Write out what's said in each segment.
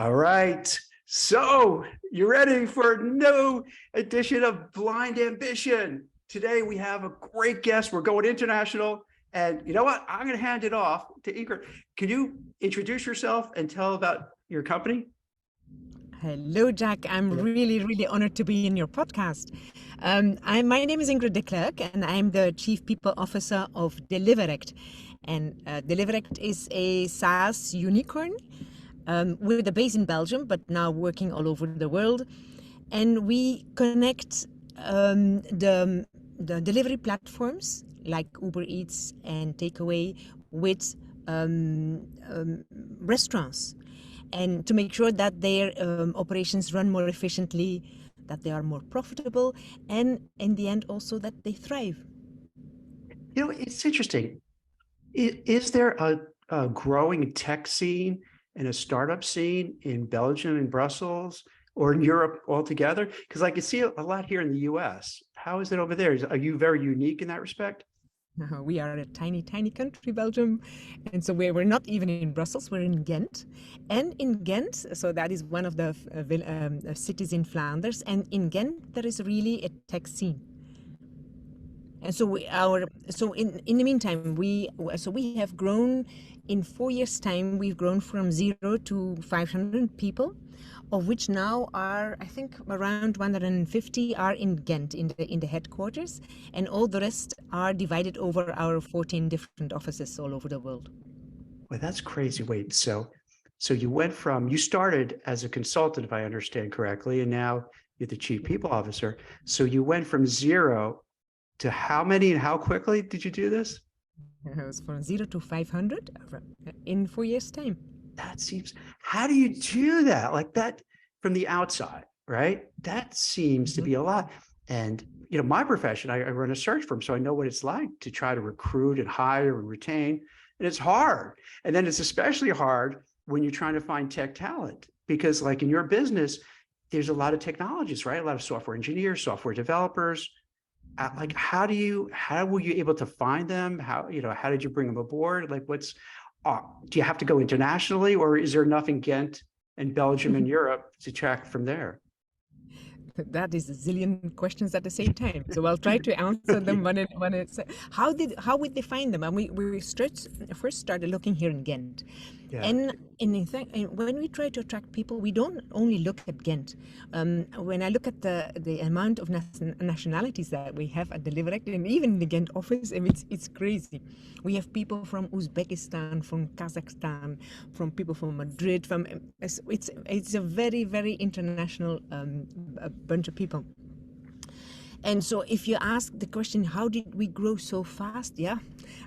All right. So you ready for a new edition of Blind Ambition? Today we have a great guest. We're going international. And you know what? I'm going to hand it off to Ingrid. Can you introduce yourself and tell about your company? Hello, Jack. I'm really honored to be in your podcast. My name is Ingrid De Clercq, and I'm the Chief People Officer of Deliverect. And Deliverect is a SaaS unicorn with a base in Belgium, but now working all over the world. And we connect the delivery platforms like Uber Eats and Takeaway with restaurants, and to make sure that their operations run more efficiently, that they are more profitable, and in the end also that they thrive. You know, it's interesting. Is there a growing tech scene and a startup scene in Belgium and Brussels or in Europe altogether? Because I can see a lot here in the US. How is it over there? Are you very unique in that respect? We are a tiny country, Belgium, and so we're not even in Brussels. We're in Ghent, and in Ghent, so that is one of the cities in Flanders, and in Ghent there is really a tech scene. And so in the meantime, we have grown in 4 years' time. We've grown from 0 to 500 people, of which now are, I think, around 150 are in Ghent in the headquarters, and all the rest are divided over our 14 different offices all over the world. Well, that's crazy. Wait, so you started as a consultant, if I understand correctly, and now you're the Chief People Officer. So you went from 0 to how many and how quickly did you do this? It was from 0 to 500 in 4 years' time. That seems, how do you do that? Like that from the outside, right? That seems to be a lot. And, you know, my profession, I run a search firm, so I know what it's like to try to recruit and hire and retain. And it's hard. And then it's especially hard when you're trying to find tech talent, because like in your business, there's a lot of technologists, right? A lot of software engineers, software developers. Like, how were you able to find them? How did you bring them aboard? Like, do you have to go internationally, or is there enough in Ghent and Belgium and Europe to track from there? That is a zillion questions at the same time. So I'll try to answer them when it's. How would they find them? And we first started looking here in Ghent. Yeah. And in fact, when we try to attract people, we don't only look at Ghent. When I look at the amount of nationalities that we have at Deliverect, and even the Ghent office, I mean, it's crazy. We have people from Uzbekistan, from Kazakhstan, from people from Madrid. It's a very international bunch of people. And so if you ask the question, how did we grow so fast? Yeah,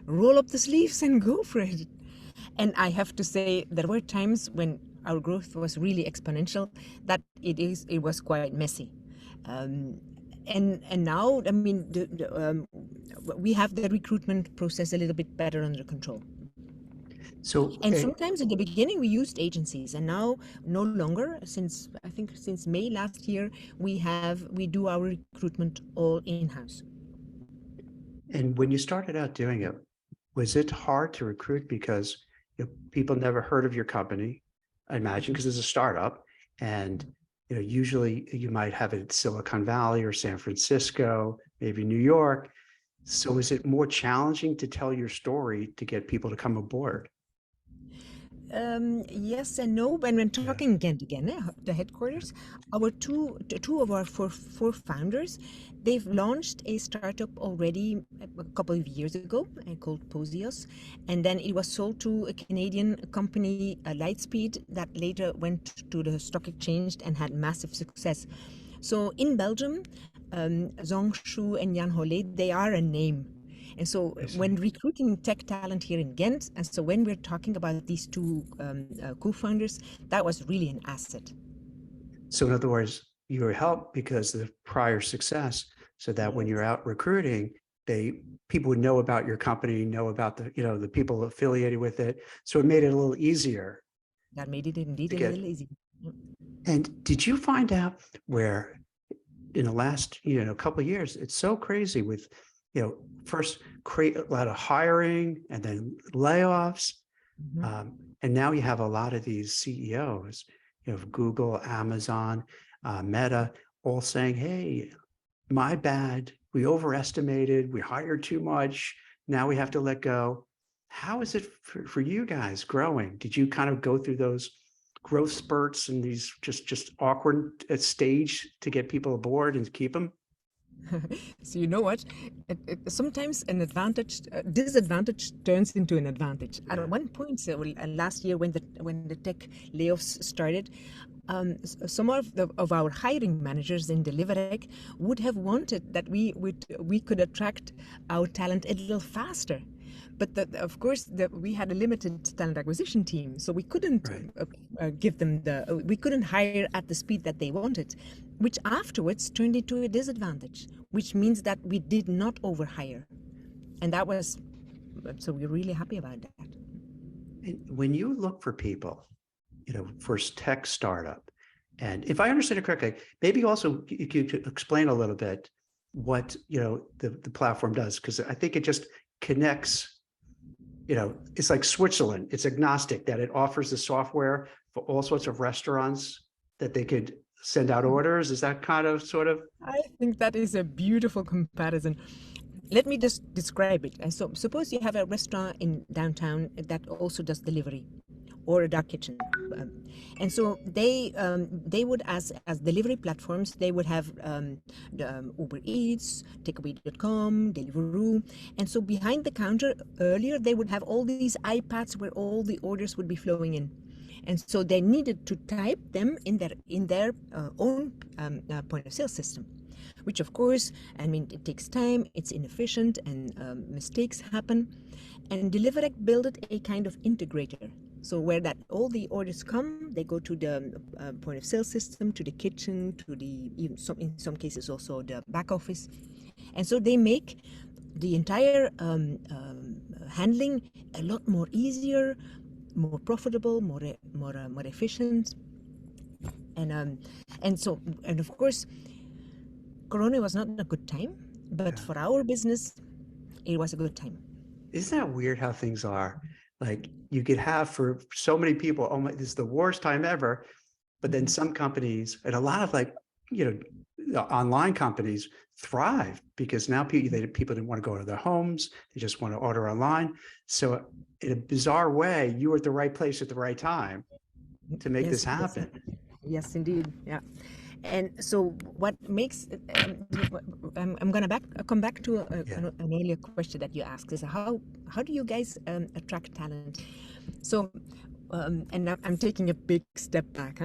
roll up the sleeves and go for it. And I have to say, there were times when our growth was really exponential, that it was quite messy. And now, I mean, we have the recruitment process a little bit better under control. And sometimes in the beginning we used agencies, and now no longer. Since May last year, we do our recruitment all in-house. And when you started out doing it, was it hard to recruit because people never heard of your company, I imagine, because it's a startup, and usually you might have it in Silicon Valley or San Francisco, maybe New York. So is it more challenging to tell your story to get people to come aboard? Yes and no. When talking Ghent again, the headquarters, our two of our four founders, they've launched a startup already a couple of years ago called Posios, and then it was sold to a Canadian company, Lightspeed, that later went to the stock exchange and had massive success. So in Belgium, Zong Shu and Jan Hollet, they are a name. And so when recruiting tech talent here in Ghent, and so when we're talking about these two co-founders, that was really an asset. So in other words, you were helped because of the prior success, so that when you're out recruiting, people would know about your company, know about the people affiliated with it. So it made it a little easier. That made it indeed a little easier. And did you find out where in the last couple of years, it's so crazy with first create a lot of hiring and then layoffs. And now you have a lot of these CEOs Google, Amazon, Meta, all saying, hey, my bad, we overestimated, we hired too much, now we have to let go. How is it for you guys growing? Did you kind of go through those growth spurts and these just awkward stage to get people aboard and keep them? So you know what? Sometimes an disadvantage turns into an advantage. Yeah. At one point, last year when the tech layoffs started, some of our hiring managers in Deliverect would have wanted that we could attract our talent a little faster. But of course, we had a limited talent acquisition team, so we couldn't Right. give them we couldn't hire at the speed that they wanted, which afterwards turned into a disadvantage, which means that we did not overhire, and that was so we're really happy about that. And when you look for people, for tech startup, and if I understand it correctly, maybe also you could explain a little bit what the platform does, because I think it just connects. It's like Switzerland. It's agnostic, that it offers the software for all sorts of restaurants that they could send out orders. Is that kind of sort of? I think that is a beautiful comparison. Let me just describe it. So suppose you have a restaurant in downtown that also does delivery, or a dark kitchen, and so they would, as delivery platforms, they would have Uber Eats, Takeaway.com, Deliveroo, and so behind the counter earlier they would have all these iPads where all the orders would be flowing in. And so they needed to type them in their own point of sale system, which of course, I mean, it takes time, it's inefficient, and mistakes happen. And Deliverect built a kind of integrator. So where that all the orders come, they go to the point of sale system, to the kitchen, to the in some cases also the back office, and so they make the entire handling a lot more easier, more profitable, more efficient, and so, and of course, Corona was not a good time, but for our business, it was a good time. Isn't that weird how things are? Like, you could have for so many people, oh my, this is the worst time ever. But then some companies, and a lot of online companies thrive because now people didn't want to go to their homes. They just want to order online. So in a bizarre way, you were at the right place at the right time to make this happen. Yes, indeed. Yeah. And so what makes I'm going to come back to an earlier question that you asked, is how do you guys attract talent? So and I'm taking a big step back,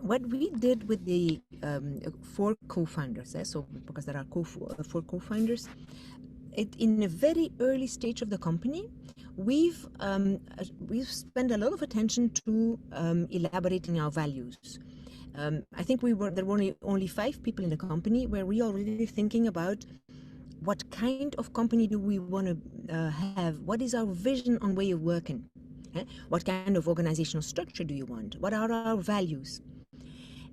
what we did with the 4 co-founders, so because there are 4 co-founders, in a very early stage of the company, we've spent a lot of attention to elaborating our values. I think there were only 5 people in the company where we already thinking about what kind of company do we want to have, what is our vision on way of working, what kind of organizational structure do you want, what are our values.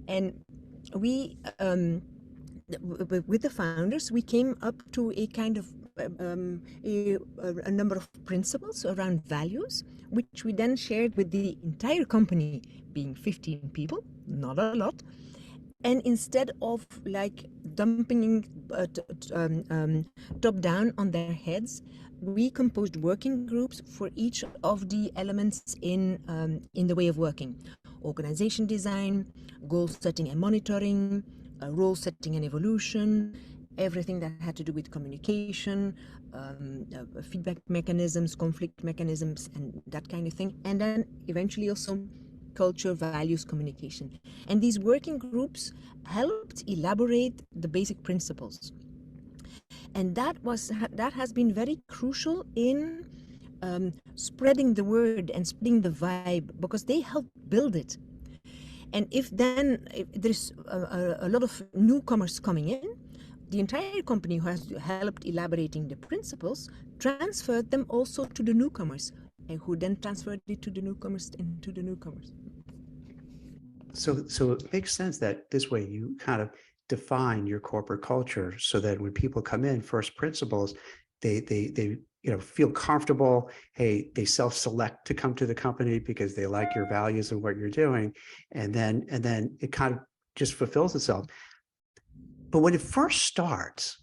And we with the founders, we came up to a kind of a number of principles around values, which we then shared with the entire company, being 15 people, not a lot. And instead of like dumping top down on their heads, we composed working groups for each of the elements in the way of working: organization design, goal setting and monitoring, role setting and evolution, everything that had to do with communication, feedback mechanisms, conflict mechanisms, and that kind of thing. And then eventually also culture, values, communication. And these working groups helped elaborate the basic principles. And that has been very crucial in spreading the word and spreading the vibe, because they help build it. And if there's a lot of newcomers coming in, the entire company who has helped elaborating the principles transferred them also to the newcomers, and who then transferred it to the newcomers and to the newcomers. So it makes sense that this way you kind of define your corporate culture, so that when people come in, first principles, they feel comfortable. Hey, they self-select to come to the company because they like your values and what you're doing. And then it kind of just fulfills itself. But when it first starts,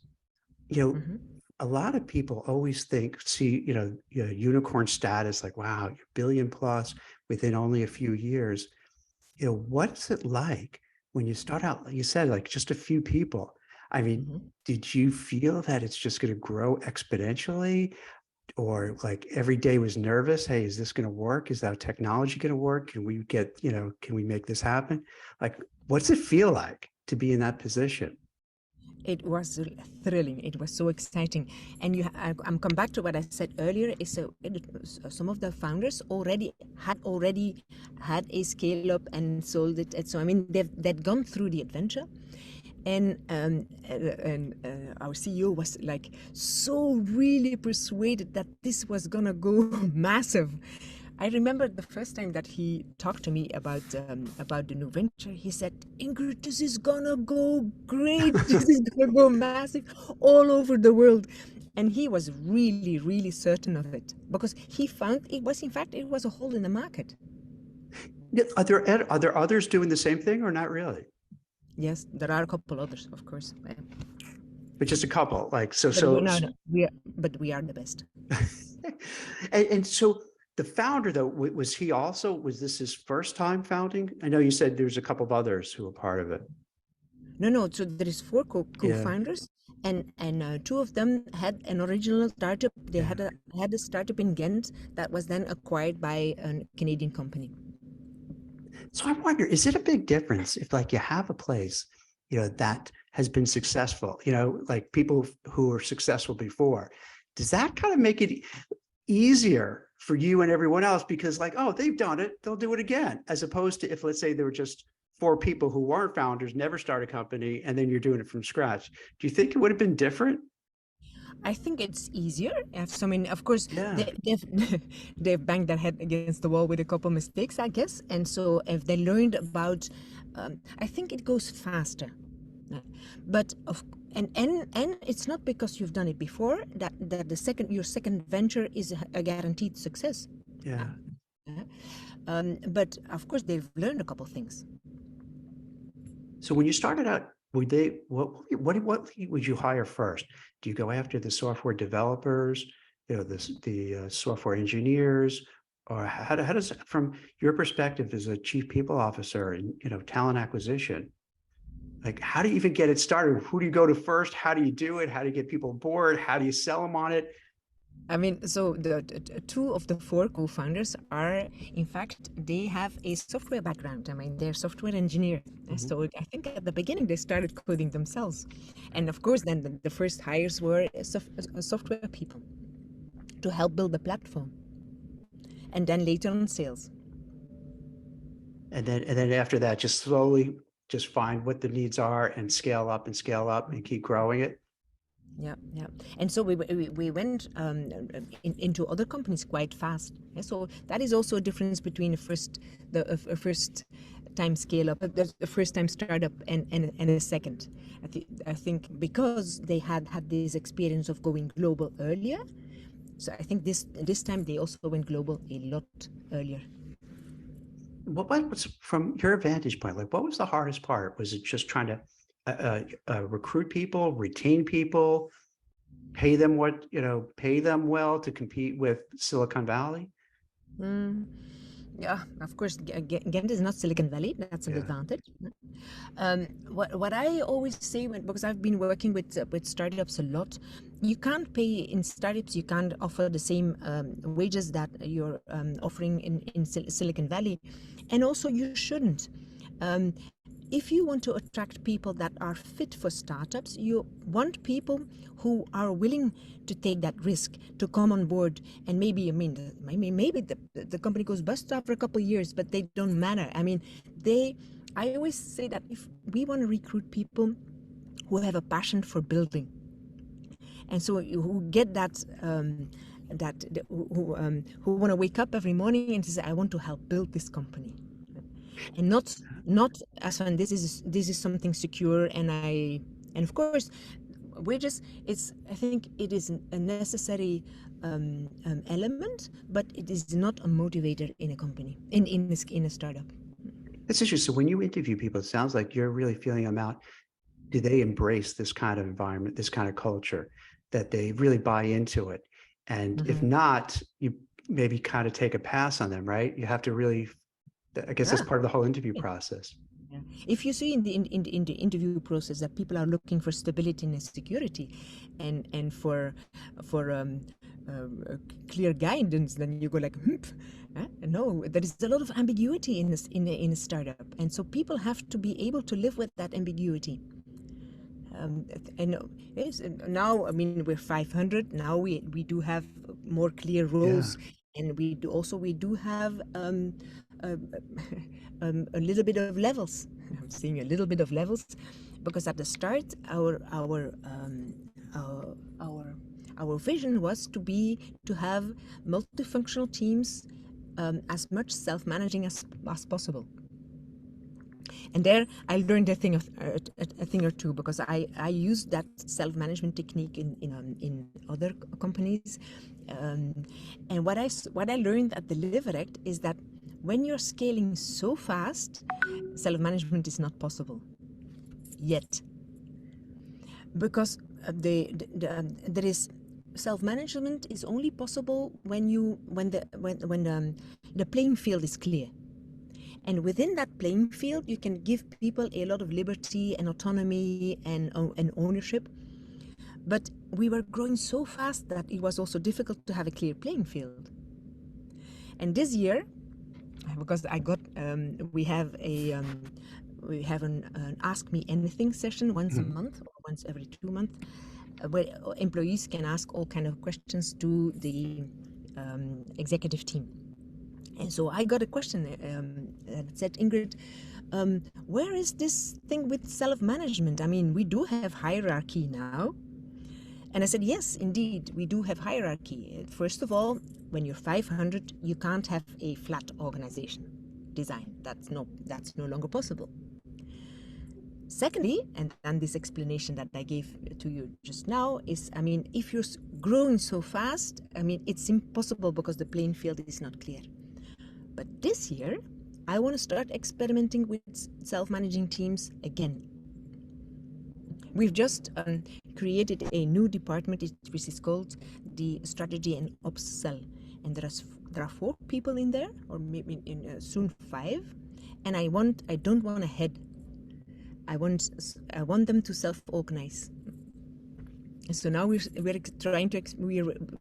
Mm-hmm. a lot of people always see, unicorn status, like, wow, you're billion plus within only a few years. What's it like when you start out, like you said, like just a few people? I mean, Mm-hmm. did you feel that it's just going to grow exponentially, or like every day was nervous? Hey, is this going to work? Is that technology going to work? Can we make this happen? Like, what's it feel like to be in that position? It was thrilling. It was so exciting. And I'm come back to what I said earlier. Is so some of the founders already had a scale up and sold it. And so I mean, they'd gone through the adventure, and our CEO was like so really persuaded that this was gonna go massive. I remember the first time that he talked to me about the new venture. He said, "Ingrid, this is gonna go great. This is gonna go massive all over the world." And he was really, really certain of it because he found it was a hole in the market. Are there others doing the same thing or not really? Yes, there are a couple others, of course, But just a couple, like but no, no, we are the best. and so the founder, though, was this his first time founding? I know you said there's a couple of others who were part of it. No, no. So there is four Yeah, co-founders, and two of them had an original startup. They yeah. had a startup in Ghent that was then acquired by a Canadian company. So I wonder, is it a big difference if, like, you have a place, that has been successful, like people who were successful before? Does that kind of make it easier for you and everyone else because, like, oh, they've done it, they'll do it again, as opposed to if, let's say, there were just four people who weren't founders, never start a company, and then you're doing it from scratch? Do you think it would have been different? I think it's easier. So, I mean, of course, Yeah. they've banged their head against the wall with a couple mistakes, I guess. And so, if they learned about, I think it goes faster. Uh, But of and it's not because you've done it before that your second venture is a guaranteed success. Yeah. Uh, but of course, they've learned a couple things. So when you started out, what would you hire first? Do you go after the software developers, the software engineers, or how does, from your perspective as a chief people officer and talent acquisition, like, how do you even get it started? Who do you go to first? How do you do it? How do you get people aboard? How do you sell them on it? I mean, so the two of the four co-founders are, in fact, they have a software background. I mean, they're software engineer. Mhm. So I think at the beginning they started coding themselves, and of course, then the first hires were software people to help build the platform, and then later on sales. And then after that, just slowly just find what the needs are and scale up and keep growing it. Yeah, yeah. And so we went into other companies quite fast. Yeah, so that is also a difference between a first time scale up, the first time startup, and a second. I think because they had this experience of going global earlier, so I think this time they also went global a lot earlier. What was, from your vantage point, like, what was the hardest part? Was it just trying to recruit people, retain people, pay them well to compete with Silicon Valley? Mm, yeah, of course, Ghent is not Silicon Valley. That's an Yeah. advantage. What I always say, because I've been working with startups a lot, you can't pay in startups. You can't offer the same wages that you're offering in Silicon Valley, and also you shouldn't. Um, if you want to attract people that are fit for startups, you want people who are willing to take that risk, to come on board. And maybe, I mean, maybe the company goes bust after a couple of years, but they don't matter. I mean, I always say that if we want to recruit people who have a passion for building, and so who get who want to wake up every morning and say, I want to help build this company, and not as fun. This is something secure, and of course, I think it is a necessary element, but it is not a motivator in a company, in a startup. It's interesting. So when you interview people, it sounds like you're really feeling them out. Do they embrace this kind of environment, this kind of culture, that they really buy into it? And if not, you maybe kind of take a pass on them, right? You have to really, I guess that's Yeah. part of the whole interview process. Yeah. If you see in the interview process that people are looking for stability and security, and for clear guidance, then you go like, no, there is a lot of ambiguity in a startup, and so people have to be able to live with that ambiguity. And yes, now, I mean, we're 500 now. We do have more clear Yeah. roles, and we do have uh, a little bit of levels. I'm seeing a little bit of levels, because at the start, our vision was to have multifunctional teams, as much self-managing as possible. And there I learned a thing or two, because I used that self-management technique in other companies, and what I learned at Deliverect is that when you're scaling so fast, self-management is not possible yet, because there is self-management is only possible when the playing field is clear. And within that playing field, you can give people a lot of liberty and autonomy and ownership. But we were growing so fast that it was also difficult to have a clear playing field. And this year, because we have an Ask Me Anything session once a month, or once every 2 months, where employees can ask all kind of questions to the executive team. And so I got a question that said, Ingrid, where is this thing with self-management? I mean, we do have hierarchy now. And I said, yes, indeed, we do have hierarchy. First of all, when you're 500, you can't have a flat organization design. That's no longer possible. Secondly, and this explanation that I gave to you just now is, I mean, if you're growing so fast, I mean, it's impossible because the playing field is not clear. But this year, I want to start experimenting with self-managing teams again. We've just created a new department, which is called the Strategy and Ops Cell, and there are 4 people in there, or maybe soon 5. And I don't want a head. I want them to self-organize. So now we're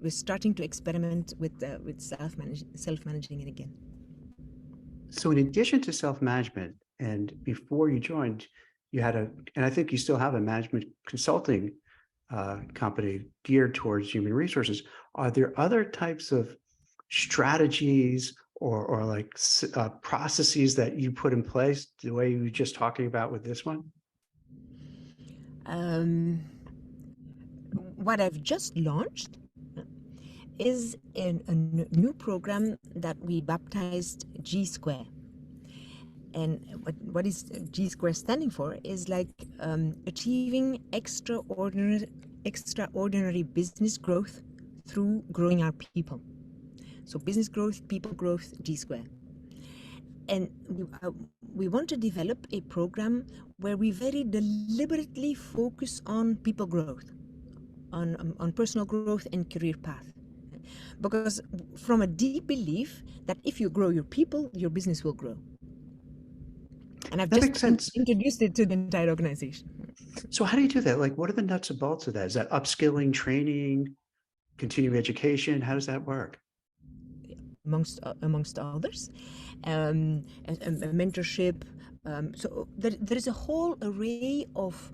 starting to experiment with self-managing it again. So in addition to self-management, and before you joined, you had and I think you still have a management consulting company geared towards human resources. Are there other types of strategies or like processes that you put in place the way you were just talking about with this one? What I've just launched is a new program that we baptized G Square. And what is G Square standing for is like achieving extraordinary business growth through growing our people. So business growth, people growth, G Square. And we want to develop a program where we very deliberately focus on people growth, on personal growth and career path. Because from a deep belief that if you grow your people, your business will grow. And I've just introduced it to the entire organization. So how do you do that? Like, what are the nuts and bolts of that? Is that upskilling, training, continuing education? How does that work? Amongst others, mentorship. So there is a whole array of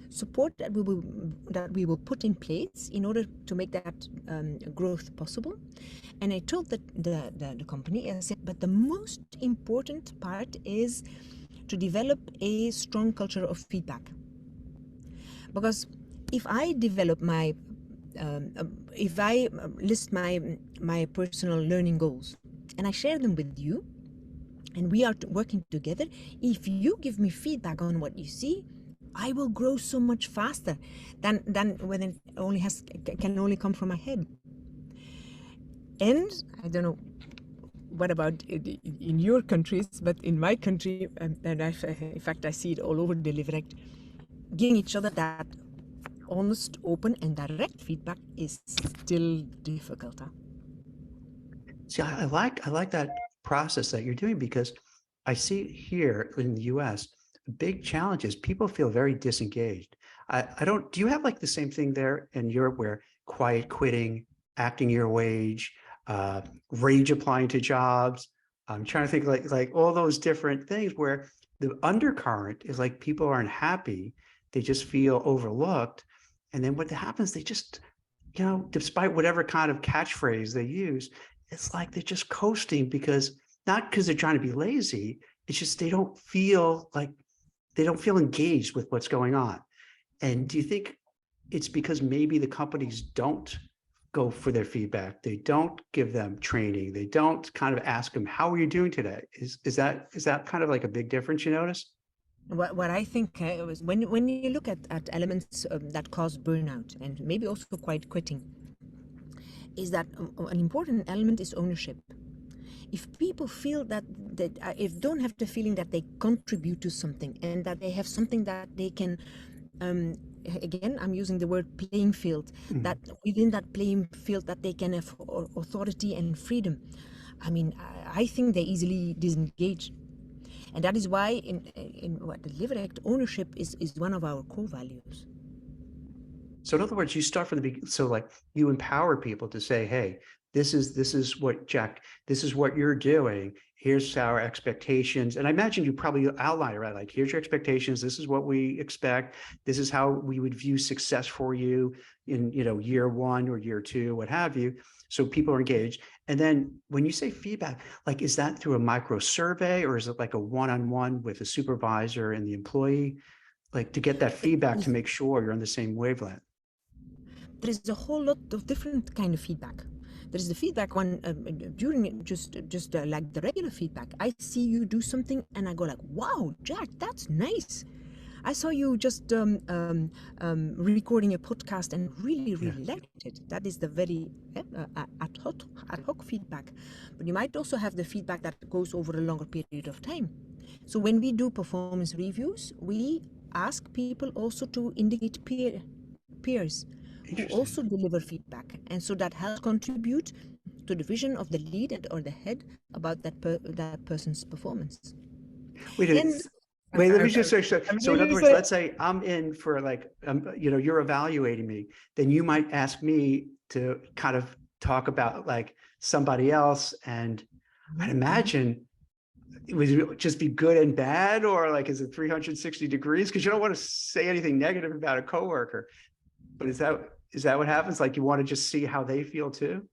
support that we will put in place in order to make that growth possible. And I told the company, I said, but the most important part is to develop a strong culture of feedback. Because if I develop if I list my personal learning goals and I share them with you, and we are working together, if you give me feedback on what you see, I will grow so much faster than when it can only come from my head. And I don't know what about in your countries, but in my country, in fact, I see it all over Deliverect, giving each other that honest, open, and direct feedback is still difficult. Huh? See, I like that process that you're doing, because I see here in the US, the big challenge is people feel very disengaged. I don't, do you have like the same thing there in Europe where quiet quitting, acting your wage, rage applying to jobs? I'm trying to think like all those different things where the undercurrent is like people aren't happy. They just feel overlooked. And then what happens, they just, you know, despite whatever kind of catchphrase they use, it's like they're just coasting, because not because they're trying to be lazy. It's just they don't feel engaged with what's going on. And do you think it's because maybe the companies don't go for their feedback? They don't give them training. They don't kind of ask them, how are you doing today? Is that kind of like a big difference you notice? What I think was when you look at elements that cause burnout and maybe also quite quitting, is that an important element is ownership. If people feel that if don't have the feeling that they contribute to something and that they have something that they can, again, I'm using the word playing field, that within that playing field that they can have authority and freedom, I mean, I think they easily disengage. And that is why in what Deliverect, ownership is one of our core values. So in other words, you start from the beginning. So like you empower people to say, hey, this is what Jack, this is what you're doing. Here's our expectations. And I imagine you probably outline it, right? Like, here's your expectations. This is what we expect. This is how we would view success for you in, you know, year one or year two, what have you. So people are engaged. And then when you say feedback, like, is that through a micro survey, or is it like a one-on-one with a supervisor and the employee? Like, to get that feedback to make sure you're on the same wavelength. There is a whole lot of different kind of feedback. There is the feedback one during just like the regular feedback. I see you do something and I go like, wow, Jack, that's nice. I saw you just recording a podcast and really liked it. That is the very ad hoc feedback. But you might also have the feedback that goes over a longer period of time. So when we do performance reviews, we ask people also to indicate peers who also deliver feedback, and so that helps contribute to the vision of the lead or the head about that person's performance. Wait, let me just say, so in other words, let's say I'm in for like, you know, you're evaluating me, then you might ask me to kind of talk about like somebody else. And I'd imagine it would just be good and bad, or like, is it 360 degrees? Because you don't want to say anything negative about a coworker. But is that what happens? Like, you want to just see how they feel too?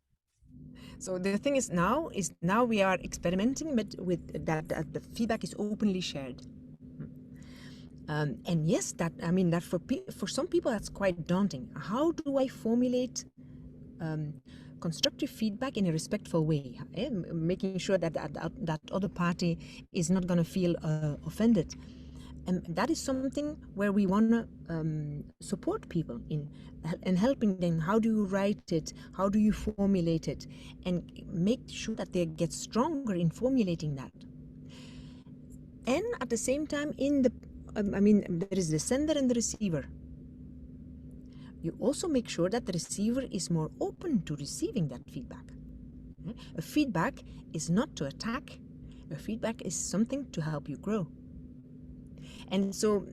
So the thing is now we are experimenting with that the feedback is openly shared. And yes, that for some people that's quite daunting. How do I formulate constructive feedback in a respectful way, making sure that other party is not going to feel offended? And that is something where we want to support people in and helping them. How do you write it? How do you formulate it? And make sure that they get stronger in formulating that. And at the same time, there is the sender and the receiver. You also make sure that the receiver is more open to receiving that feedback. A feedback is not to attack. A feedback is something to help you grow. And so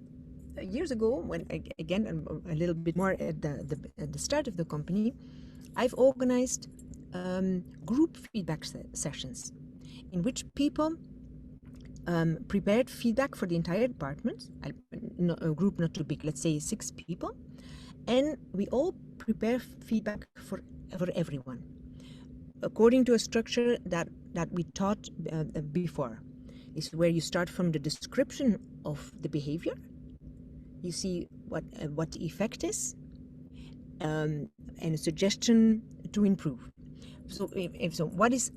years ago, when again a little bit more at the start of the company, I've organized group feedback sessions in which people prepared feedback for the entire department, a group not too big, let's say 6 people, and we all prepare feedback for everyone according to a structure that we taught before. Is where you start from the description of the behavior, you see what the effect is, and a suggestion to improve. So what is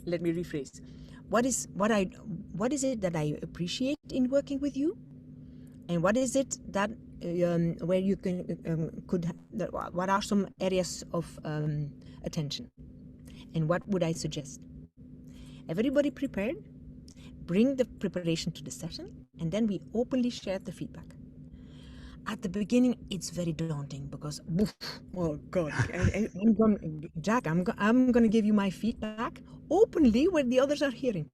let me rephrase, what is it that I appreciate in working with you? And what is it that where you can what are some areas of attention? And what would I suggest? Everybody prepared, bring the preparation to the session, and then we openly share the feedback. At the beginning, it's very daunting because, oh God, Jack, I'm going to give you my feedback openly where the others are hearing.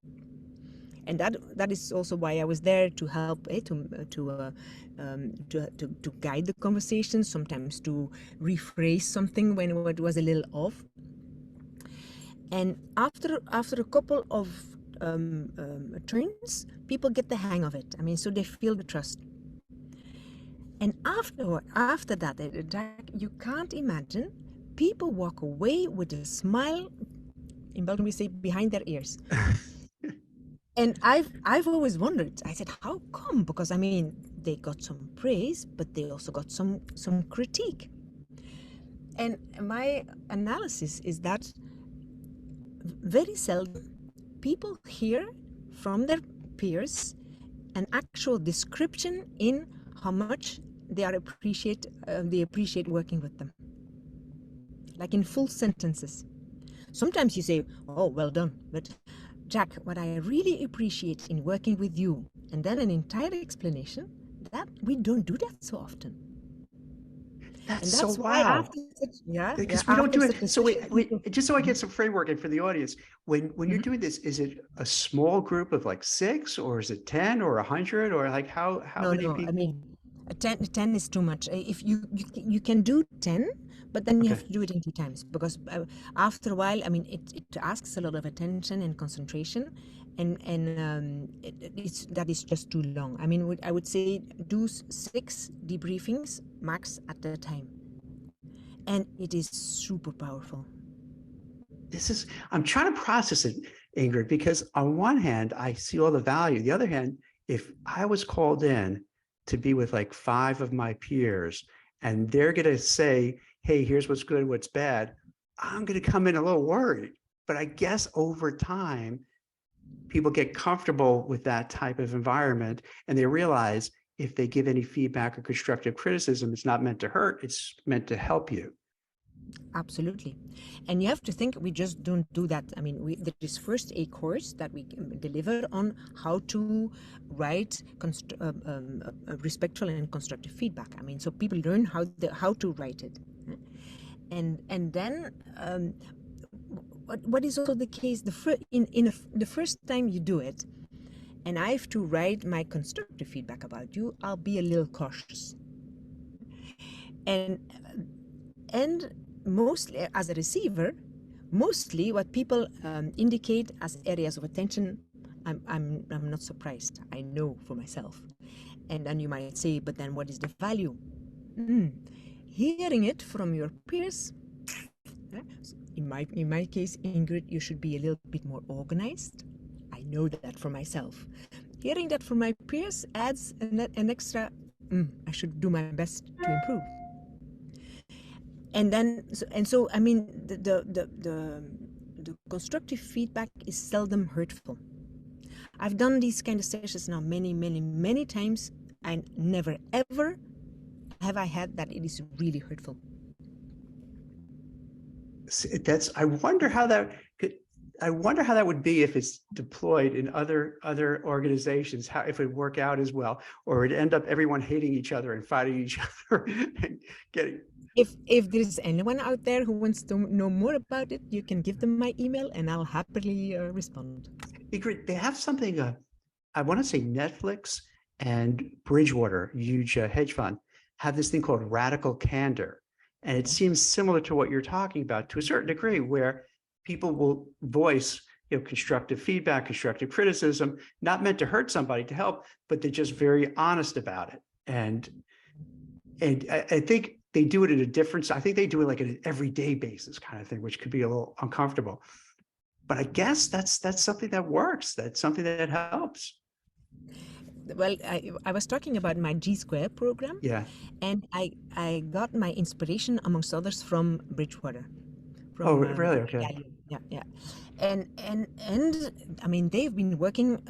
And that is also why I was there to help, to guide the conversation, sometimes to rephrase something when it was a little off. And after a couple of turns, people get the hang of it. I mean, so they feel the trust. And after that, Jack, you can't imagine, people walk away with a smile. In Belgium, we say behind their ears. And I've always wondered. I said, how come? Because I mean, they got some praise, but they also got some critique. And my analysis is that very seldom people hear from their peers an actual description in how much they appreciate working with them, like in full sentences. Sometimes you say, oh, well done, but Jack, what I really appreciate in working with you, and then an entire explanation, that we don't do that so often. That's And so that's why wow. after such, Because we don't do it. So wait, just so I get some framework and for the audience, when you're doing this, is it a small group of like 6, or is it 10 or 100, or like how many No, people? I mean, 10 is too much. If you can do 10, but then you Okay. have to do it in 2 times, because after a while, I mean, it asks a lot of attention and concentration, and that is just too long. I mean, I would say do 6 debriefings max at a time, and it is super powerful. I'm trying to process it, Ingrid, because on one hand, I see all the value. The other hand, if I was called in to be with like 5 of my peers and they're going to say, hey, here's what's good, what's bad, I'm going to come in a little worried. But I guess over time, people get comfortable with that type of environment and they realize if they give any feedback or constructive criticism, it's not meant to hurt, it's meant to help you. Absolutely. And you have to think, we just don't do that. I mean, there is first a course that we deliver on how to write respectful and constructive feedback. I mean, so people learn how to write it. And then what is also the case, the first time you do it, and I have to write my constructive feedback about you, I'll be a little cautious. And mostly as a receiver, mostly what people indicate as areas of attention, I'm not surprised. I know for myself. And then you might say, but then what is the value? Hearing it from your peers, in my case, Ingrid, you should be a little bit more organized. I know that for myself. Hearing that from my peers adds an extra, I should do my best to improve. And then, so I mean, the constructive feedback is seldom hurtful. I've done these kind of sessions now many times, and never ever have I had that it is really hurtful. I wonder how that would be if it's deployed in other organizations, how if it work out as well, or it'd end up everyone hating each other and fighting each other and getting. If there's anyone out there who wants to know more about it, you can give them my email and I'll happily respond. They have something, I want to say Netflix and Bridgewater, huge hedge fund, have this thing called radical candor. And it seems similar to what you're talking about to a certain degree, where people will voice constructive feedback, constructive criticism, not meant to hurt somebody, to help, but they're just very honest about it. And I think they do it at a different, I think they do it like at an everyday basis kind of thing, which could be a little uncomfortable. But I guess that's something that works. That's something that helps. Well, I was talking about my G-Square program. Yeah. And I got my inspiration, amongst others, from Bridgewater. Really? Okay. Yeah. and I mean, they've been working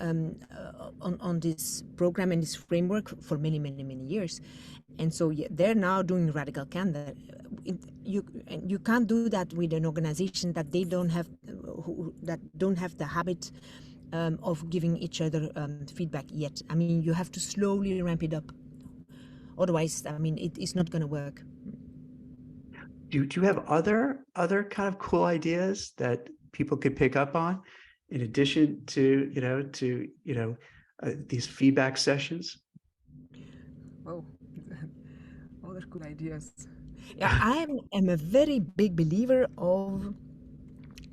on this program and this framework for many years, and so yeah, they're now doing radical candor. You can't do that with an organization that they don't have, that don't have the habit of giving each other feedback yet. I mean, you have to slowly ramp it up. Otherwise, I mean, it's not going to work. Do you have other kind of cool ideas that people could pick up on, in addition to these feedback sessions? Oh, other cool ideas. Yeah, am a very big believer of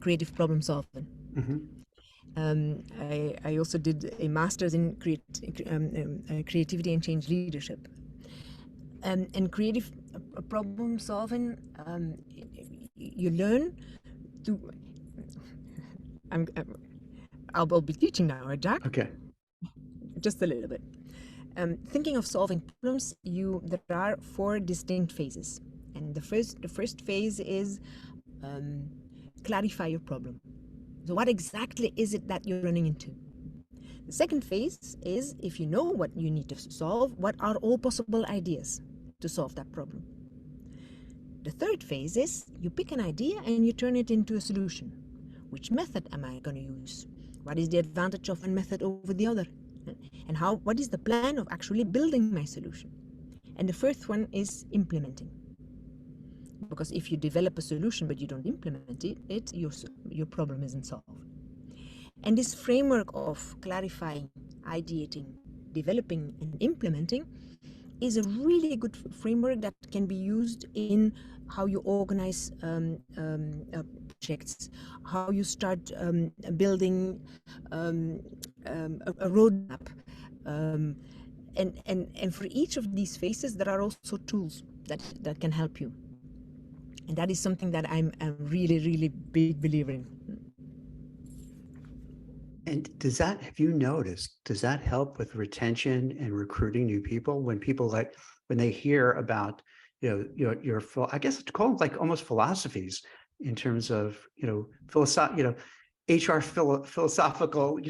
creative problem solving. Mm-hmm. I also did a master's in creativity and change leadership. And creative problem solving, you learn to. I'll be teaching now, right, Jack? Okay. Just a little bit. Thinking of solving problems, there are 4 distinct phases, and the first phase is clarify your problem. So what exactly is it that you're running into? The second phase is, if you know what you need to solve, what are all possible ideas to solve that problem? The third phase is, you pick an idea and you turn it into a solution. Which method am I going to use? What is the advantage of one method over the other? And what is the plan of actually building my solution? And the fourth one is implementing. Because if you develop a solution but you don't implement it, your problem isn't solved. And this framework of clarifying, ideating, developing, and implementing is a really good framework that can be used in how you organize projects, how you start building a roadmap. And for each of these phases, there are also tools that can help you. And that is something that I'm a really big believer in. And have you noticed, does that help with retention and recruiting new people? When people when they hear about, your I guess to call them like almost philosophies in terms of, HR philosophical,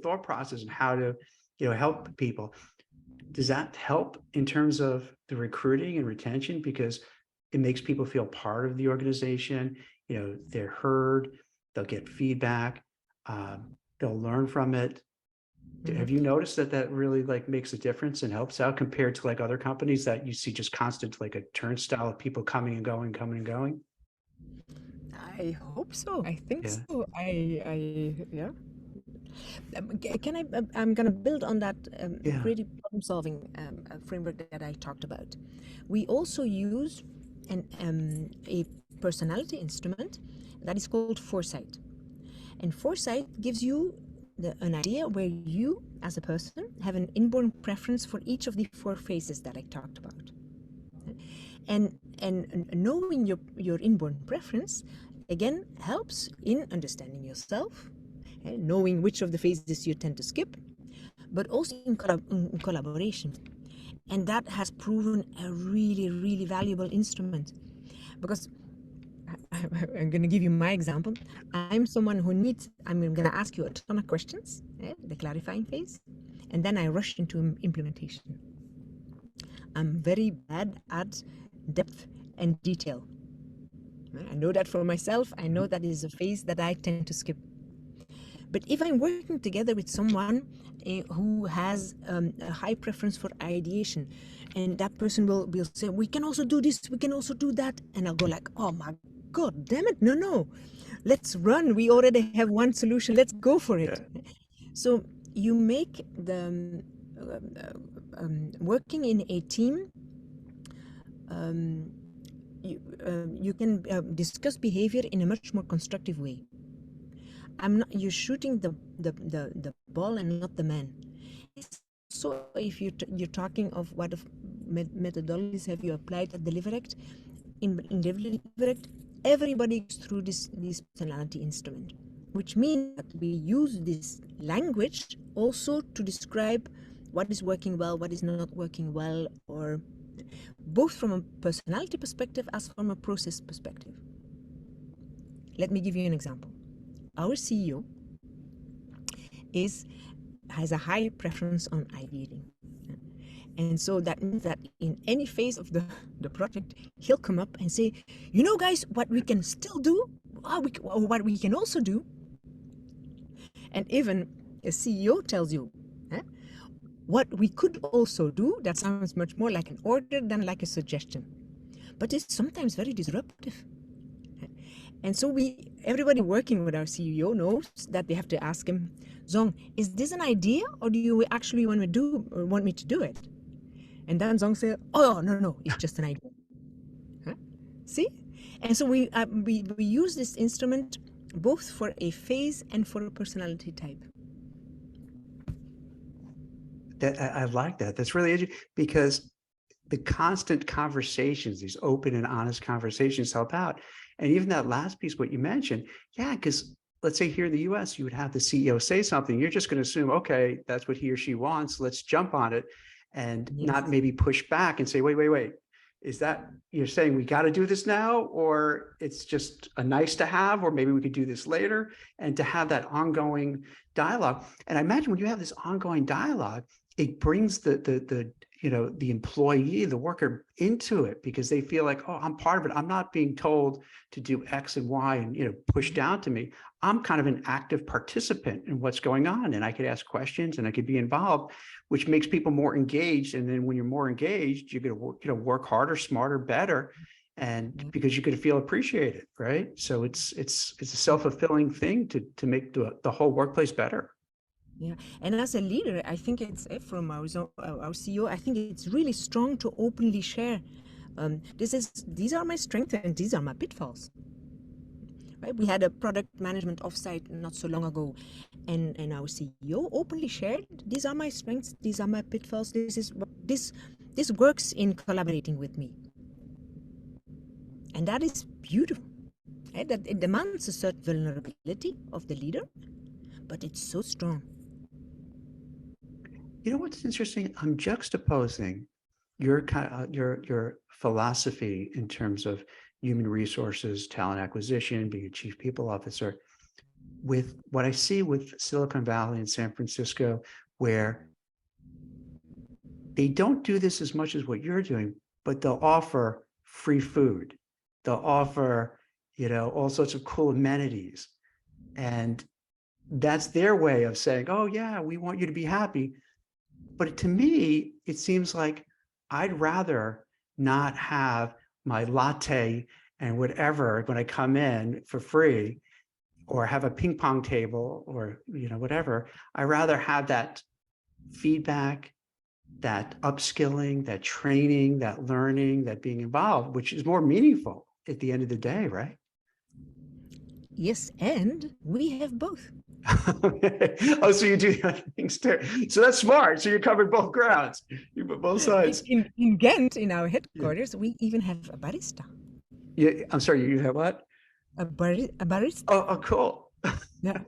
thought process and how to, help people. Does that help in terms of the recruiting and retention? Because it makes people feel part of the organization. They're heard, they'll get feedback. They'll learn from it. Mm-hmm. Have you noticed that really makes a difference and helps out compared to other companies that you see just constant a turnstile of people coming and going, coming and going? I hope so. I think so. Yeah. Can I? I'm gonna build on that creative problem solving framework that I talked about. We also use a personality instrument that is called foresight. And foresight gives you an idea where you, as a person, have an inborn preference for each of the 4 phases that I talked about. And knowing your inborn preference, again, helps in understanding yourself, knowing which of the phases you tend to skip, but also in collaboration. And that has proven a really valuable instrument, because I'm going to give you my example. I'm someone who I'm going to ask you a ton of questions, the clarifying phase, and then I rush into implementation. I'm very bad at depth and detail. I know that for myself. I know that is a phase that I tend to skip. But if I'm working together with someone who has a high preference for ideation, and that person will say, we can also do this, we can also do that, and I'll go like, oh my God damn it, no, let's run. We already have one solution. Let's go for it. Yeah. So you make the working in a team. You can discuss behavior in a much more constructive way. You're shooting the ball and not the man. So if you're talking of what methodologies have you applied at Deliverect, in Deliverect, everybody goes through this personality instrument, which means that we use this language also to describe what is working well, what is not working well, or both from a personality perspective as from a process perspective. Let me give you an example. our CEO has a high preference on ideating. And so that means that in any phase of the project, he'll come up and say, you know, guys, what we can still do, or what we can also do. And even a CEO tells you, what we could also do, that sounds much more like an order than like a suggestion. But it's sometimes very disruptive. And so everybody working with our CEO knows that they have to ask him, Zong, is this an idea, or do you actually want me to do it? And then Zong said, oh, no, it's just an idea. See? And so we use this instrument both for a phase and for a personality type. I like that. That's really interesting, because the constant conversations, these open and honest conversations, help out. And even that last piece, what you mentioned, yeah, because let's say here in the US, you would have the CEO say something. You're just going to assume, okay, that's what he or she wants. Let's jump on it, and not maybe push back and say, wait. Is that, you're saying we got to do this now, or it's just a nice to have, or maybe we could do this later, and to have that ongoing dialogue. And I imagine when you have this ongoing dialogue, it brings the employee, the worker, into it, because they feel like, oh, I'm part of it. I'm not being told to do X and Y and pushed down to me. I'm kind of an active participant in what's going on, and I could ask questions and I could be involved, which makes people more engaged. And then when you're more engaged, you're going to work harder, smarter, better, and because you're going to feel appreciated, right? So it's a self-fulfilling thing to make the whole workplace better. Yeah, and as a leader, I think it's from our CEO. I think it's really strong to openly share. These are my strengths and these are my pitfalls. Right? We had a product management offsite not so long ago, and our CEO openly shared, these are my strengths, these are my pitfalls. This works in collaborating with me, and that is beautiful. Right? That it demands a certain vulnerability of the leader, but it's so strong. You know what's interesting? I'm juxtaposing your philosophy in terms of human resources, talent acquisition, being a chief people officer, with what I see with Silicon Valley and San Francisco, where they don't do this as much as what you're doing, but they'll offer free food. They'll offer, all sorts of cool amenities. And that's their way of saying, oh yeah, we want you to be happy. But to me, it seems like I'd rather not have my latte and whatever when I come in for free, or have a ping pong table, or whatever. I'd rather have that feedback, that upskilling, that training, that learning, that being involved, which is more meaningful at the end of the day, right? Yes, and we have both. Oh, so you do other things too. So that's smart. So you covered both grounds. You put both sides. In Ghent, in our headquarters, we even have a barista. Yeah, I'm sorry. You have what? A barista. Oh, cool. Yeah.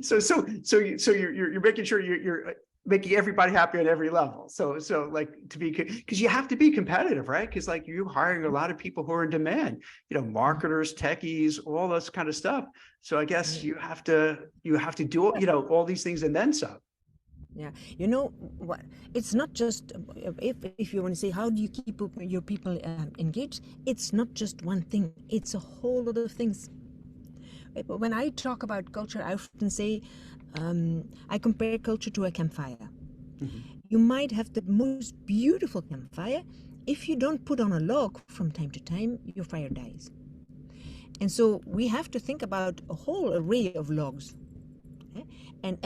So you're making sure you're making everybody happy on every level. So like, to be, because you have to be competitive, right? Because like, you're hiring a lot of people who are in demand, marketers, techies, all this kind of stuff. So I guess you have to do, all these things and then some. Yeah, you know what? It's not just if you want to say how do you keep your people engaged. It's not just one thing. It's a whole lot of things. But when I talk about culture, I often say I compare culture to a campfire. Mm-hmm. You might have the most beautiful campfire. If you don't put on a log from time to time, your fire dies. And so we have to think about a whole array of logs. And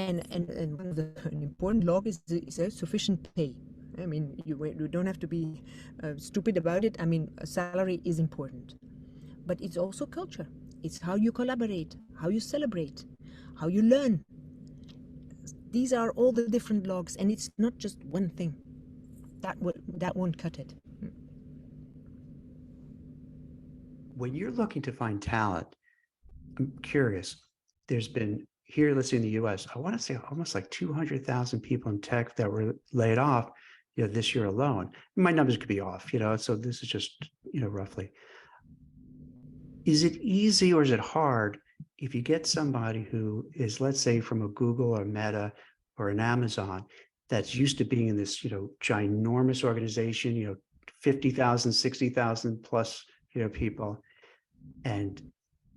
one of an important log is sufficient pay. I mean, you don't have to be stupid about it. I mean, a salary is important. But it's also culture. It's how you collaborate, how you celebrate, how you learn. These are all the different logs, and it's not just one thing. That won't cut it. When you're looking to find talent, I'm curious, there's been, here, let's say in the US, I want to say almost like 200,000 people in tech that were laid off, this year alone. My numbers could be off, so this is just, roughly. Is it easy or is it hard if you get somebody who is, let's say, from a Google or Meta or an Amazon that's used to being in this, ginormous organization, 50,000, 60,000 plus, people, and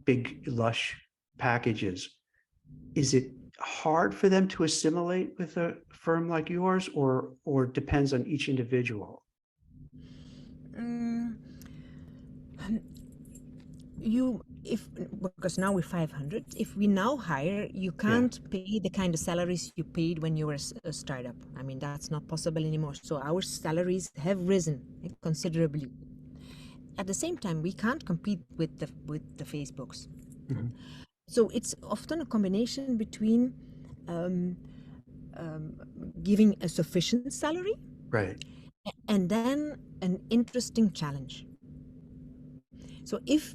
big lush packages, is it hard for them to assimilate with a firm like yours, or depends on each individual? Mm, you if because now we're 500, if we now hire, you Yeah, can't pay the kind of salaries you paid when you were a startup. I mean, that's not possible anymore, so our salaries have risen considerably. At the same time, we can't compete with the Facebooks. mhm, So it's often a combination between um, um, giving a sufficient salary right. and then an interesting challenge. So if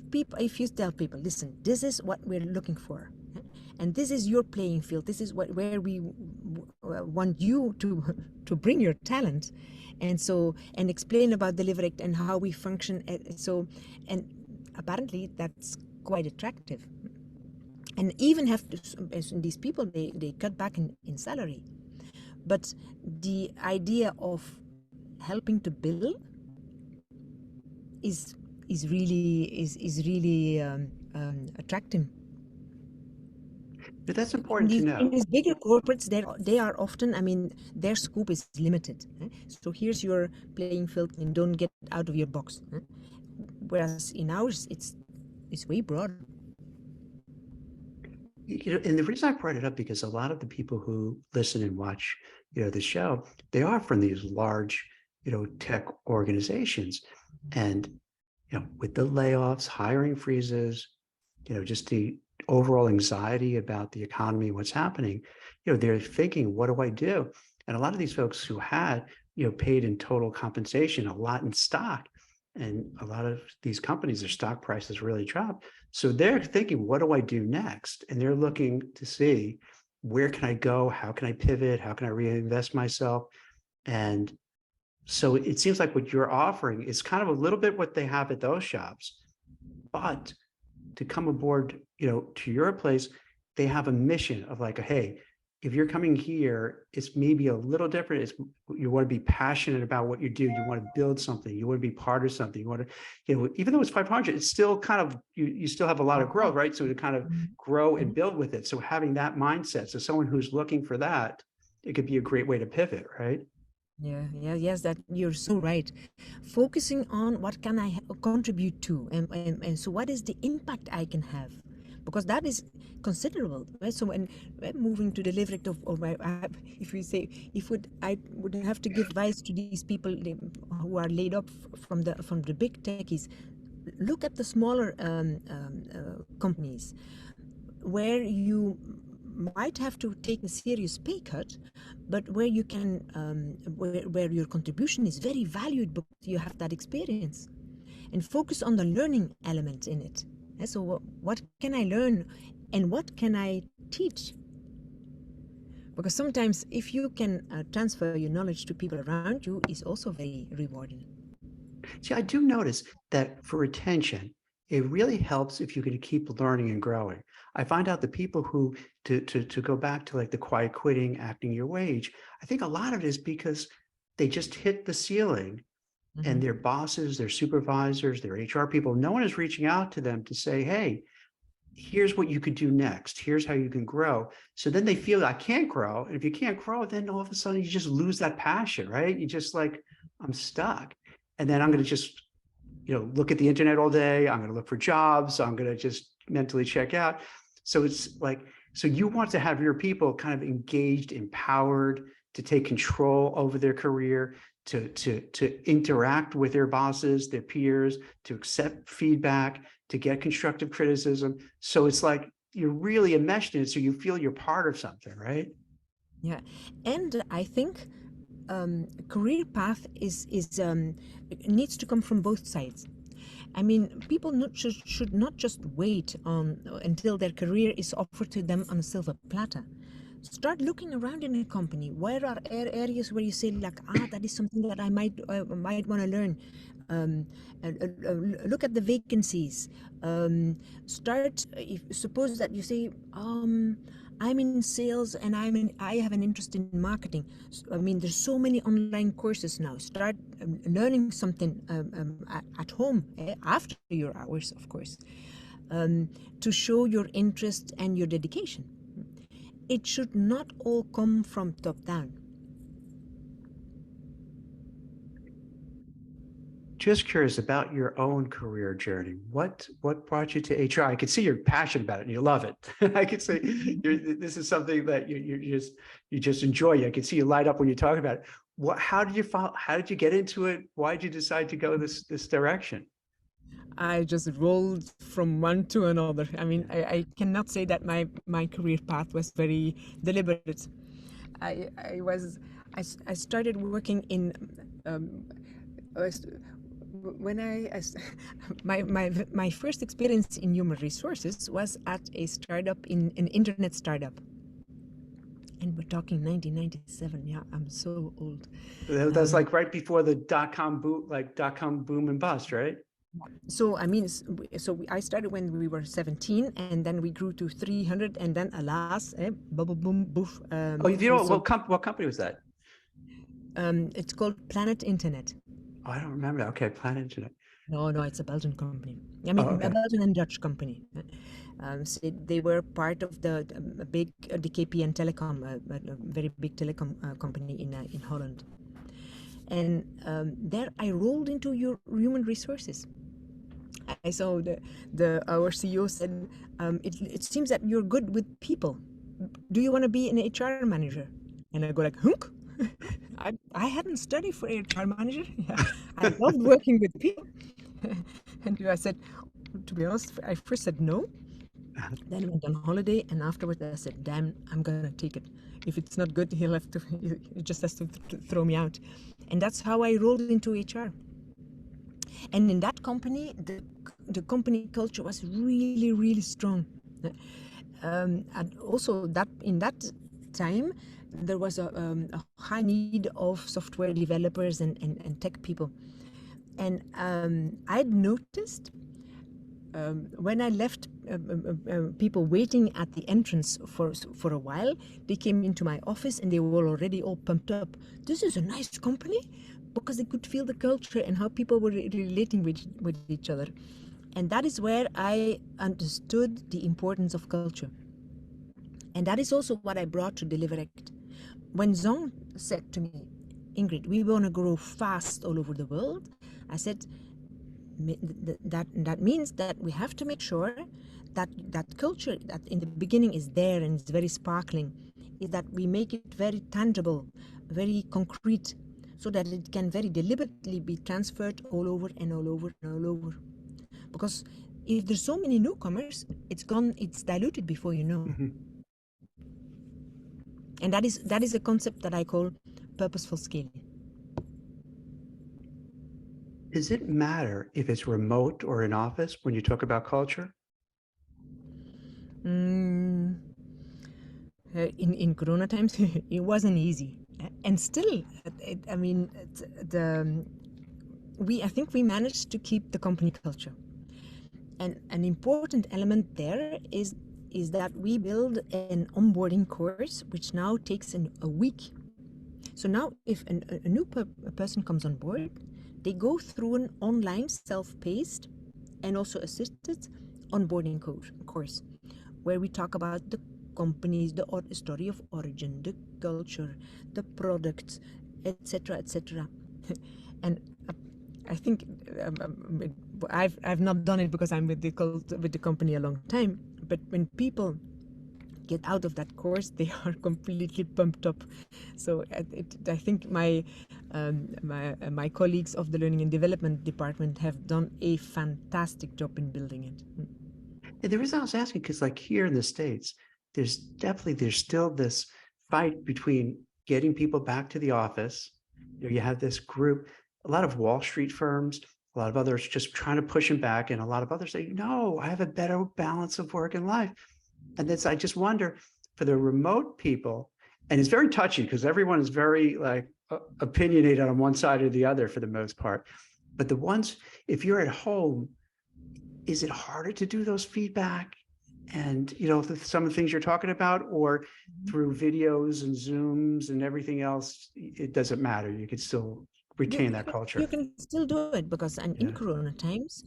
you tell people, listen, this is what we're looking for, and this is your playing field, this is where we want you to to bring your talent, and explain about Deliverect and how we function. And apparently that's quite attractive. And even have to, as these people, they cut back in salary, but the idea of helping to build is really attractive. But that's In important to these know. bigger corporates, they are often, I mean, their scope is limited. So here's your playing field, and don't get out of your box. Whereas in ours, it's way broader. And the reason I brought it up, because a lot of the people who listen and watch, the show, they are from these large, tech organizations. And, with the layoffs, hiring freezes, just the overall anxiety about the economy, what's happening, they're thinking, what do I do? And a lot of these folks who had, paid in total compensation, a lot in stock, and a lot of these companies, their stock prices really dropped. So they're thinking, what do I do next? And they're looking to see, where can I go? How can I pivot? How can I reinvest myself? And so it seems like what you're offering is kind of a little bit what they have at those shops, but to come aboard, to your place, they have a mission of like, hey, if you're coming here, it's maybe a little different. It's, you want to be passionate about what you do. You want to build something. You want to be part of something. You want to, even though it's 500, it's still kind of, you still have a lot of growth, right? So to kind of grow and build with it. So having that mindset, so someone who's looking for that, it could be a great way to pivot, right? Yes, that you're so right. Focusing on what can I contribute to, and so what is the impact I can have, because that is considerable, right? So when moving to the Deliverect if we say, if I would have to give advice to these people who are laid up from the big techies, look at the smaller companies where you might have to take a serious pay cut, but where you can, where your contribution is very valued because you have that experience, and focus on the learning element in it. So what can I learn, and what can I teach? Because sometimes if you can transfer your knowledge to people around you, is also very rewarding. See, I do notice that for retention, it really helps if you can keep learning and growing. I find out the people who, to go back to like the quiet quitting, acting your wage, I think a lot of it is because they just hit the ceiling, and their bosses, their supervisors, their HR people, no one is reaching out to them to say, hey, here's what you could do next. Here's how you can grow. So then they feel, I can't grow. And if you can't grow, then all of a sudden you just lose that passion, right? You just like, I'm stuck. And then I'm going to just, look at the internet all day. I'm going to look for jobs. I'm going to just mentally check out. So it's like, so you want to have your people kind of engaged, empowered to take control over their career, to interact with their bosses, their peers, to accept feedback, to get constructive criticism. So it's like you're really enmeshed in it, so you feel you're part of something, right? Yeah, and I think career path needs to come from both sides. I mean, people should not just wait on until their career is offered to them on a silver platter. start looking around in a company. Where are areas where you say like, that is something that I might want to learn. Um, Look at the vacancies. Start. If suppose that you say, I'm in sales and I have an interest in marketing. I mean, there's so many online courses now. Start learning something at home, after your hours, of course, to show your interest and your dedication. It should not all come from top down. Just curious about your own career journey. What brought you to HR? I can see you're passionate about it and you love it. I can see this is something that you just enjoy. I can see you light up when you talk about it. How did you follow? How did you get into it? Why did you decide to go this direction? I just rolled from one to another. I mean, Yeah. I cannot say that my career path was very deliberate. I was I started working in I was- when my first experience in human resources was at a startup, in an internet startup, and we're talking 1997. Yeah, I'm so old. That's like right before the dot com boom and bust, right? So I mean, I started when we were 17, and then we grew to 300, and then alas, bubble boom boof. Oh, you We know sold. what company was that? It's called Planet Internet. Oh, I don't remember. Okay, Planet Internet. No, no, it's a Belgian company. I Oh, mean, a okay. Belgian and Dutch company. So they were part of the big the KPN Telecom, a very big telecom company in Holland. And there I rolled into your human resources. I saw our CEO said, it seems that you're good with people. Do you want to be an HR manager? And I go like, hunk? I hadn't studied for HR manager. Yeah, I loved working with people. And I said, to be honest, I first said no. Then I went on holiday, and afterwards I said, damn, I'm gonna take it. If it's not good, he just has to throw me out. And that's how I rolled into HR. And in that company, the company culture was really, really strong. And also that in that time, there was a high need of software developers and tech people. And I'd noticed, when I left people waiting at the entrance for a while, they came into my office and they were already all pumped up. This is a nice company, because they could feel the culture and how people were relating with each other. And that is where I understood the importance of culture. And that is also what I brought to Deliverect. When Zong said to me, Ingrid, we want to grow fast all over the world, I said, that means that we have to make sure that that culture that in the beginning is there and is very sparkling, is that we make it very tangible, very concrete, so that it can very deliberately be transferred all over and all over and all over. Because if there's so many newcomers, it's gone, it's diluted before you know. Mhm. And that is a concept that I call purposeful scaling. Does it matter if it's remote or in office when you talk about culture? Mm, in Corona times, it wasn't easy, and still, I mean, I think we managed to keep the company culture. And an important element there is that we build an onboarding course, which now takes a week. So now, if a new person comes on board, they go through an online, self-paced, and also assisted onboarding course, where we talk about the companies, the story of origin, the culture, the products, etc., etc. And I think I've not done it because I'm with the company a long time. But when people get out of that course, they are completely pumped up. So I think my colleagues of the learning and development department have done a fantastic job in building it. And the reason I was asking, because like here in the States, there's still this fight between getting people back to the office. You have this group, a lot of Wall Street firms, a lot of others just trying to push them back, and a lot of others say, no, I have a better balance of work and life. And I just wonder, for the remote people, and it's very touchy because everyone is very like opinionated on one side or the other for the most part. But the ones, if you're at home, is it harder to do those feedback and, some of the things you're talking about, or through videos and Zooms and everything else, it doesn't matter. You could still retain that culture. You can still do it because in Yeah. Corona times,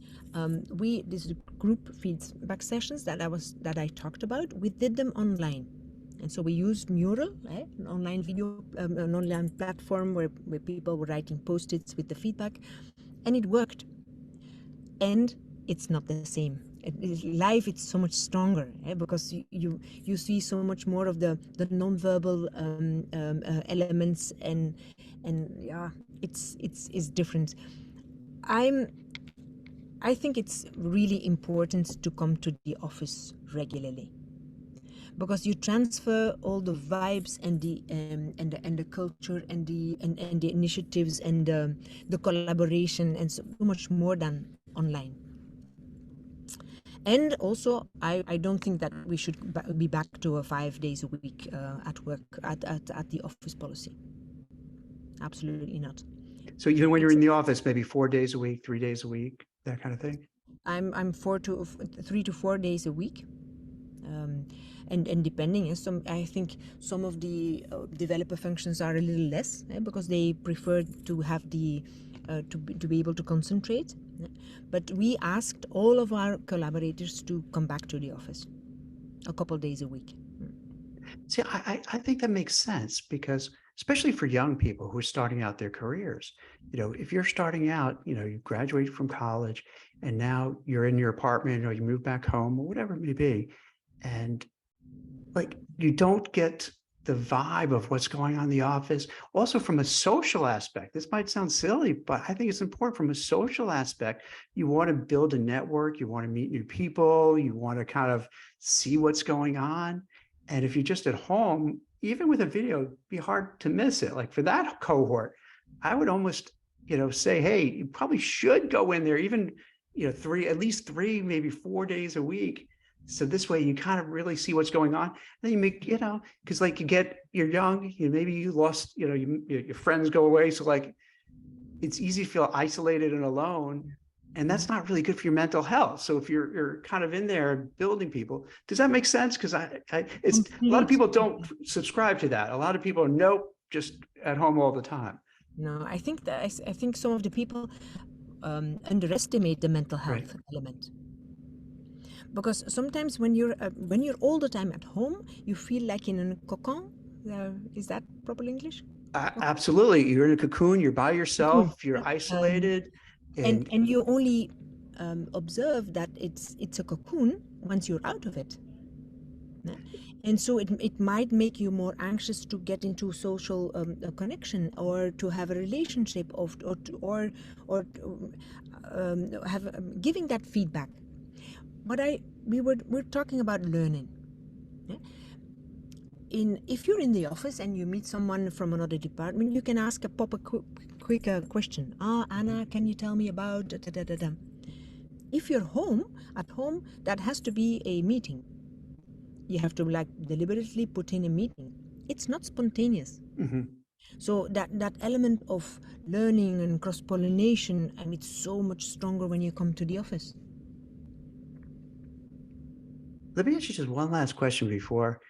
these group feedback sessions that I talked about, we did them online. And so we used Mural, an online video, an online platform where people were writing post-its with the feedback, and it worked. And it's not the same. Live, it's so much stronger because you see so much more of the non-verbal elements, and yeah, it's different. I think it's really important to come to the office regularly, because you transfer all the vibes and the culture and the initiatives and the collaboration and so much more than online. And also, I don't think that we should be back to a 5 days a week at work at the office policy. Absolutely not. So even when you're in the office, maybe 4 days a week, 3 days a week, that kind of thing. I'm 3 to 4 days a week. And depending, I think some of the developer functions are a little less because they prefer to have to be able to concentrate. But we asked all of our collaborators to come back to the office a couple days a week. See, I think that makes sense because, especially for young people who are starting out their careers, if you're starting out, you graduate from college and now you're in your apartment or you move back home or whatever it may be, and like you don't get the vibe of what's going on in the office. Also, from a social aspect, this might sound silly, but I think it's important from a social aspect. You want to build a network, you want to meet new people, you want to kind of see what's going on. And if you're just at home, even with a video, it'd be hard to miss it. Like for that cohort, I would almost, say, hey, you probably should go in there, even, at least 3, maybe 4 days a week. So this way you kind of really see what's going on. And then you make, because like you're young, maybe you lost, your friends go away. So like, it's easy to feel isolated and alone. And that's not really good for your mental health. So if you're kind of in there building people, does that make sense? Because it's a lot of people don't subscribe to that. A lot of people are nope, just at home all the time. No, I think some of the people underestimate the mental health element. Because sometimes when you're all the time at home, you feel like in a cocoon. Is that proper English? Absolutely. You're in a cocoon. You're by yourself. You're isolated. And you only observe that it's a cocoon once you're out of it. And so it might make you more anxious to get into social connection or to have a relationship or have giving that feedback. We're talking about learning. If you're in the office and you meet someone from another department, you can ask a quick question. Anna, can you tell me about da, da, da, da. If you're at home, that has to be a meeting. You have to deliberately put in a meeting. It's not spontaneous. Mm-hmm. So that element of learning and cross-pollination, and it's so much stronger when you come to the office. Let me ask you just one last question before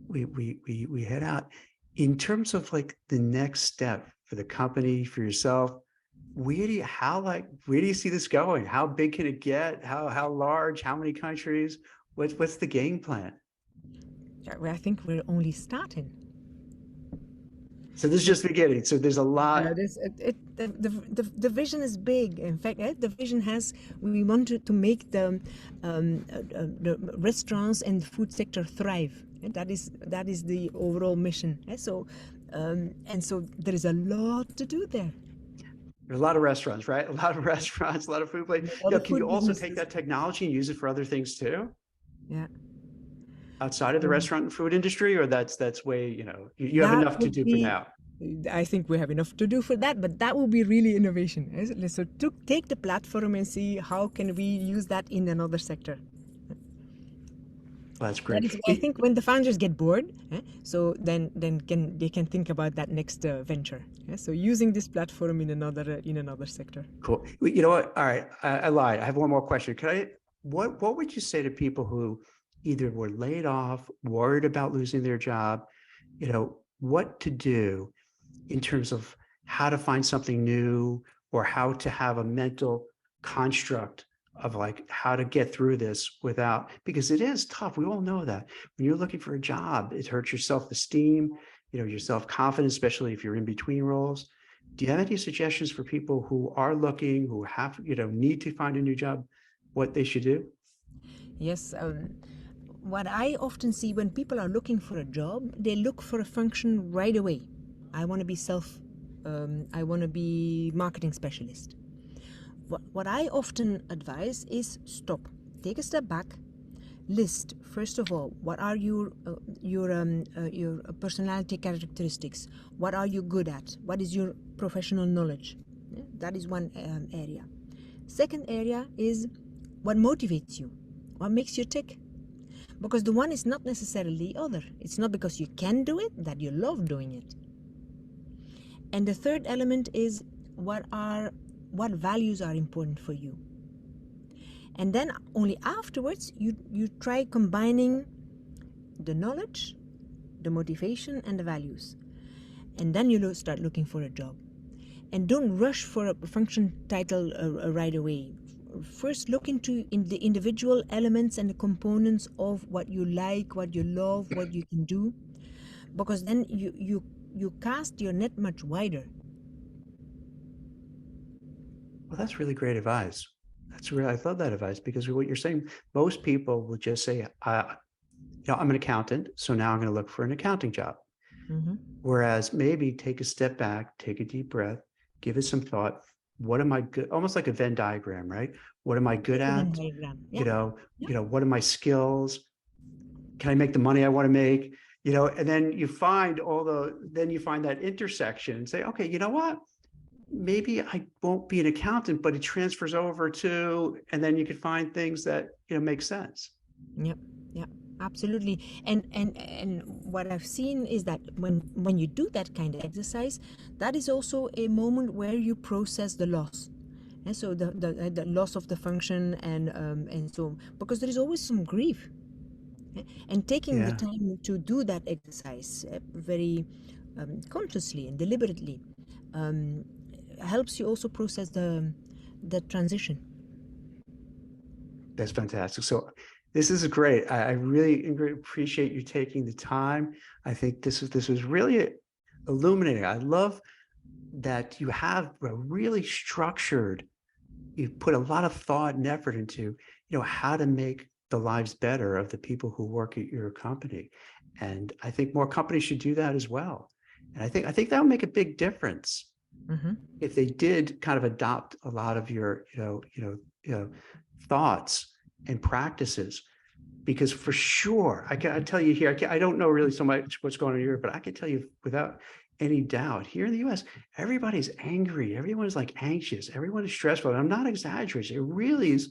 we head out. In terms of like the next step for the company, for yourself, where do you see this going? How big can it get? How large? How many countries? What's the game plan? I think we're only starting. So this is just beginning. So there's a lot. The vision is big. In fact, the vision we wanted to make the restaurants and the food sector thrive. That is the overall mission. So there is a lot to do there. There's a lot of restaurants, right? A lot of restaurants, a lot of food places. Can you also take that technology and use it for other things too? Yeah. Outside of the restaurant and food industry, or that's way, you have enough to do for now? I think we have enough to do for that, but that will be really innovation. So to take the platform and see how can we use that in another sector. That's That great. is, I think, when the founders get bored, so then they can think about that next venture. So using this platform in another sector. Cool. You know what? All right. I lied. I have one more question. What would you say to people who either were laid off, worried about losing their job, what to do in terms of how to find something new or how to have a mental construct of like how to get through this without, because it is tough. We all know that when you're looking for a job, it hurts your self-esteem, your self-confidence, especially if you're in between roles. Do you have any suggestions for people who are looking, who have, need to find a new job, what they should do? Yes. What I often see when people are looking for a job, they look for a function right away. I want to be I want to be marketing specialist. What I often advise is stop, take a step back, list first of all what are your personality characteristics, what are you good at, what is your professional knowledge. Yeah, that is one area. Second area is what motivates you, what makes you tick, because the one is not necessarily the other. It's not because you can do it that you love doing it. And the third element is what values are important for you. And then only afterwards you try combining the knowledge, the motivation, and the values. And then you start looking for a job. And don't rush for a function title right away. First look into the individual elements and the components of what you like, what you love, what you can do, because then you cast your net much wider. Well, that's really great advice. I love that advice, because what you're saying, most people will just say, I'm an accountant, so now I'm going to look for an accounting job. Mm-hmm. Whereas maybe take a step back, take a deep breath, give it some thought. What am I good? Almost like a Venn diagram, right? What am I good at? Yeah. What are my skills? Can I make the money I want to make? And then you find that intersection and say, okay, you know what? Maybe I won't be an accountant, but it transfers over to, and then you can find things that, make sense. Yep. Yeah. Absolutely. And what I've seen is that when you do that kind of exercise, that is also a moment where you process the loss. And so the loss of the function and so, because there is always some grief. And taking the time to do that exercise very consciously and deliberately helps you also process the transition. That's fantastic. So this is great. I really, Ingrid, appreciate you taking the time. I think this was really illuminating. I love that you have a really structured, you put a lot of thought and effort into, how to make the lives better of the people who work at your company. And I think more companies should do that as well. And I think that would make a big difference if they did kind of adopt a lot of your, thoughts and practices. Because for sure, I tell you here, I don't know really so much what's going on in Europe, but I can tell you without any doubt, here in the US, everybody's angry. Everyone's like anxious. Everyone is stressful. And I'm not exaggerating. It really is.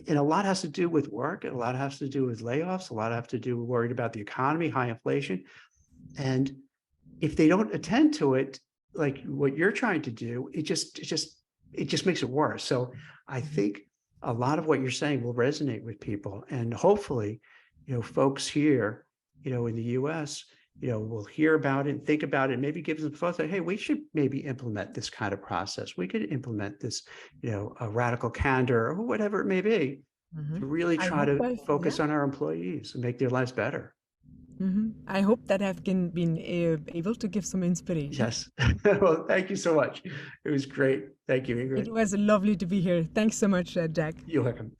And a lot has to do with work. A lot has to do with layoffs. A lot have to do with worried about the economy, high inflation. And if they don't attend to it, like what you're trying to do, it just makes it worse. So I think a lot of what you're saying will resonate with people, and hopefully, folks here, in the US, will hear about it and think about it, and maybe give them thoughts like, hey, we should maybe implement this kind of process. We could implement this, a radical candor or whatever it may be, to really try to focus on our employees and make their lives better. I hope that I've been able to give some inspiration. Yes. Well, thank you so much. It was great. Thank you, Ingrid. It was lovely to be here. Thanks so much, Jack. You're welcome.